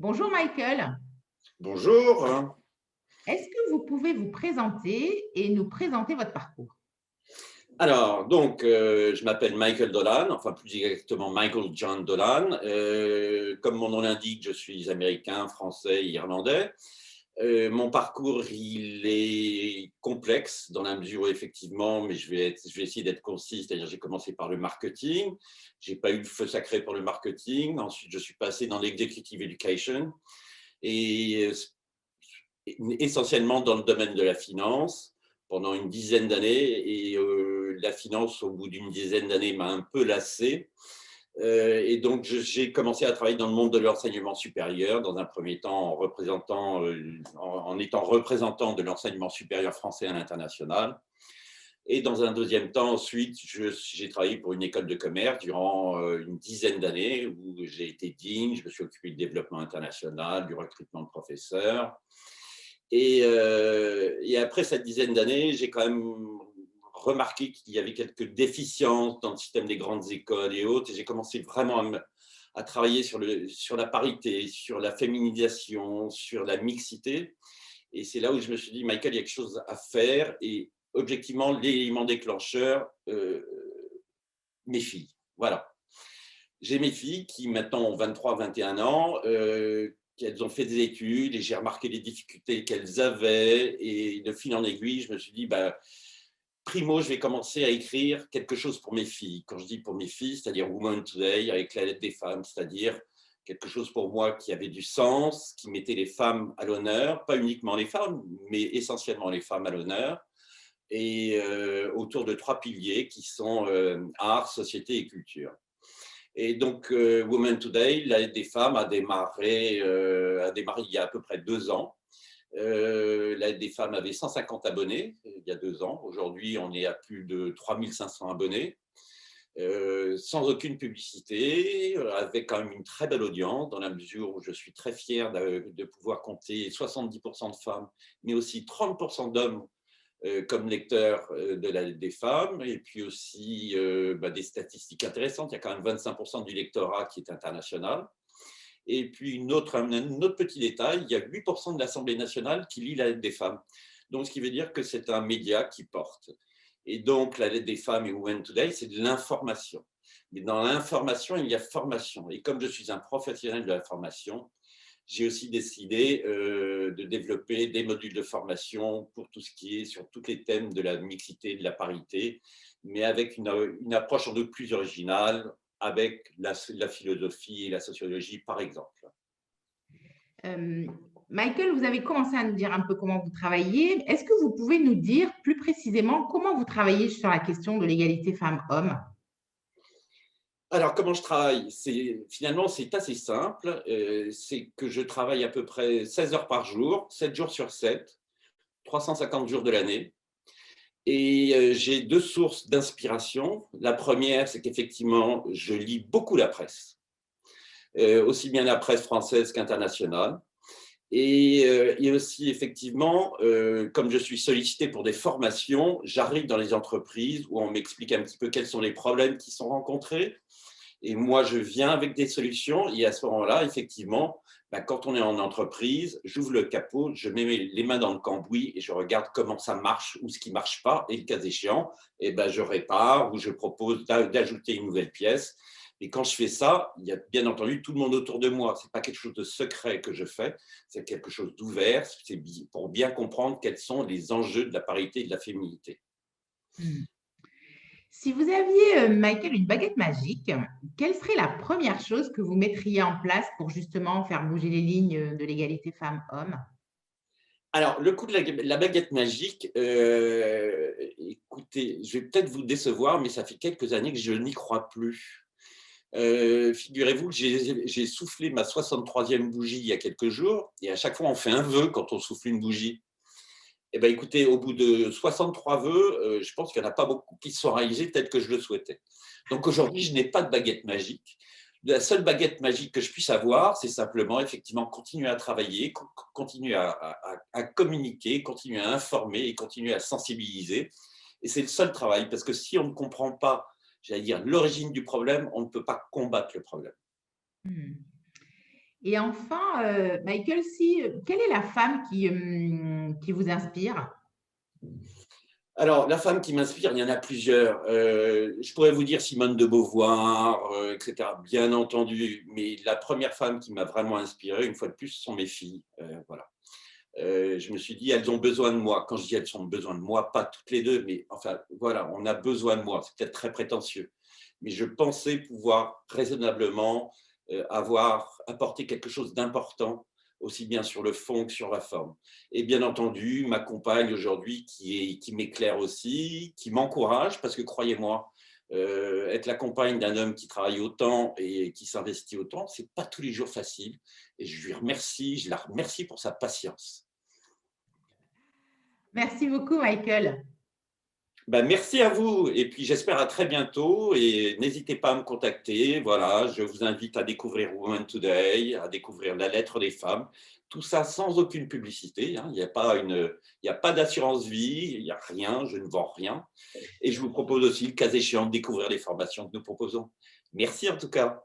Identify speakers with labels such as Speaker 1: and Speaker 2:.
Speaker 1: Bonjour Michael,
Speaker 2: Bonjour.
Speaker 1: est-ce que vous pouvez vous présenter et nous présenter votre parcours?
Speaker 2: Je m'appelle Michael Dolan, enfin plus exactement Michael John Dolan. Comme mon nom l'indique, je suis américain, français, irlandais. Mon parcours, il est complexe dans la mesure où effectivement, mais je vais essayer d'être concis, c'est-à-dire j'ai commencé par le marketing, j'ai pas eu le feu sacré pour le marketing, ensuite je suis passé dans l'executive education et essentiellement dans le domaine de la finance pendant une dizaine d'années. La finance, au bout d'une dizaine d'années, m'a un peu lassé. J'ai commencé à travailler dans le monde de l'enseignement supérieur, dans un premier temps en étant représentant de l'enseignement supérieur français à l'international. Et dans un deuxième temps, ensuite, j'ai travaillé pour une école de commerce durant une dizaine d'années où j'ai été dean, je me suis occupé du développement international, du recrutement de professeurs. Et après cette dizaine d'années, j'ai quand même remarqué qu'il y avait quelques déficiences dans le système des grandes écoles et autres. Et j'ai commencé vraiment à travailler sur la parité, sur la féminisation, sur la mixité. Et c'est là où je me suis dit, Michael, il y a quelque chose à faire. Et objectivement, l'élément déclencheur, mes filles. Voilà. J'ai mes filles qui maintenant ont 23, 21 ans, qu'elles ont fait des études et j'ai remarqué les difficultés qu'elles avaient. Et de fil en aiguille, je me suis dit, bah, primo, je vais commencer à écrire quelque chose pour mes filles. Quand je dis pour mes filles, c'est-à-dire Women Today, avec la lettre des femmes, c'est-à-dire quelque chose pour moi qui avait du sens, qui mettait les femmes à l'honneur, pas uniquement les femmes, mais essentiellement les femmes à l'honneur, et autour de trois piliers qui sont art, société et culture. Et donc, Women Today, l'aide des femmes a démarré il y a à peu près 2 ans. L'aide des femmes avait 150 abonnés il y a 2 ans. Aujourd'hui, on est à plus de 3500 abonnés, sans aucune publicité, avec quand même une très belle audience, dans la mesure où je suis très fier de pouvoir compter 70% de femmes, mais aussi 30% d'hommes comme lecteur de la Lettre des femmes, et puis aussi des statistiques intéressantes. Il y a quand même 25% du lectorat qui est international. Et puis un autre petit détail, il y a 8% de l'Assemblée nationale qui lit la Lettre des femmes. Donc, ce qui veut dire que c'est un média qui porte. Et donc, la Lettre des femmes et Women Today, c'est de l'information. Mais dans l'information, il y a formation. Et comme je suis un professionnel de la formation, j'ai aussi décidé de développer des modules de formation pour tout ce qui est sur tous les thèmes de la mixité, de la parité, mais avec une approche sans doute plus originale, avec la philosophie et la sociologie, par exemple.
Speaker 1: Euh, Michael, vous avez commencé à nous dire un peu comment vous travaillez. Est-ce que vous pouvez nous dire plus précisément comment vous travaillez sur la question de l'égalité femmes-hommes?
Speaker 2: Alors, comment je travaille? Finalement, c'est assez simple. C'est que je travaille à peu près 16 heures par jour, 7 jours sur 7, 350 jours de l'année. Et j'ai deux sources d'inspiration. La première, c'est qu'effectivement, je lis beaucoup la presse, aussi bien la presse française qu'internationale. Et aussi, effectivement, comme je suis sollicité pour des formations, j'arrive dans les entreprises où on m'explique un petit peu quels sont les problèmes qui sont rencontrés. Et moi, je viens avec des solutions. Et à ce moment-là, effectivement, quand on est en entreprise, j'ouvre le capot, je mets les mains dans le cambouis et je regarde comment ça marche ou ce qui ne marche pas. Et le cas échéant, je répare ou je propose d'ajouter une nouvelle pièce. Et quand je fais ça, il y a bien entendu tout le monde autour de moi. Ce n'est pas quelque chose de secret que je fais, c'est quelque chose d'ouvert. C'est pour bien comprendre quels sont les enjeux de la parité et de la féminité.
Speaker 1: Hmm. Si vous aviez, Michael, une baguette magique, quelle serait la première chose que vous mettriez en place pour justement faire bouger les lignes de l'égalité femmes-hommes?
Speaker 2: Alors, le coup de la baguette magique, écoutez, je vais peut-être vous décevoir, mais ça fait quelques années que je n'y crois plus. Figurez-vous que j'ai soufflé ma 63e bougie il y a quelques jours, et à chaque fois, on fait un vœu quand on souffle une bougie. Eh bien, écoutez, au bout de 63 vœux, je pense qu'il n'y en a pas beaucoup qui se sont réalisés tels que je le souhaitais. Donc aujourd'hui, je n'ai pas de baguette magique. La seule baguette magique que je puisse avoir, c'est simplement effectivement continuer à travailler, continuer à communiquer, continuer à informer et continuer à sensibiliser. Et c'est le seul travail, parce que si on ne comprend pas, j'allais dire, l'origine du problème, on ne peut pas combattre le problème.
Speaker 1: Hmm. Et enfin, Michael, si, quelle est la femme qui vous inspire?
Speaker 2: Alors, la femme qui m'inspire, il y en a plusieurs. Je pourrais vous dire Simone de Beauvoir, etc. Bien entendu, mais la première femme qui m'a vraiment inspiré, une fois de plus, ce sont mes filles. Voilà. Je me suis dit, elles ont besoin de moi. Quand je dis elles ont besoin de moi, pas toutes les deux, mais enfin, voilà, on a besoin de moi. C'est peut-être très prétentieux. Mais je pensais pouvoir raisonnablement avoir apporté quelque chose d'important, aussi bien sur le fond que sur la forme. Et bien entendu, ma compagne aujourd'hui qui m'éclaire aussi, qui m'encourage, parce que croyez-moi, être la compagne d'un homme qui travaille autant et qui s'investit autant, c'est pas tous les jours facile. Et je la remercie pour sa patience.
Speaker 1: Merci beaucoup, Michael.
Speaker 2: Ben, merci à vous et puis j'espère à très bientôt et n'hésitez pas à me contacter. Voilà, je vous invite à découvrir Women Today, à découvrir la lettre des femmes. Tout ça sans aucune publicité, hein. Il n'y a pas d'assurance vie, il n'y a rien, je ne vends rien. Et je vous propose aussi, le cas échéant, de découvrir les formations que nous proposons. Merci en tout cas.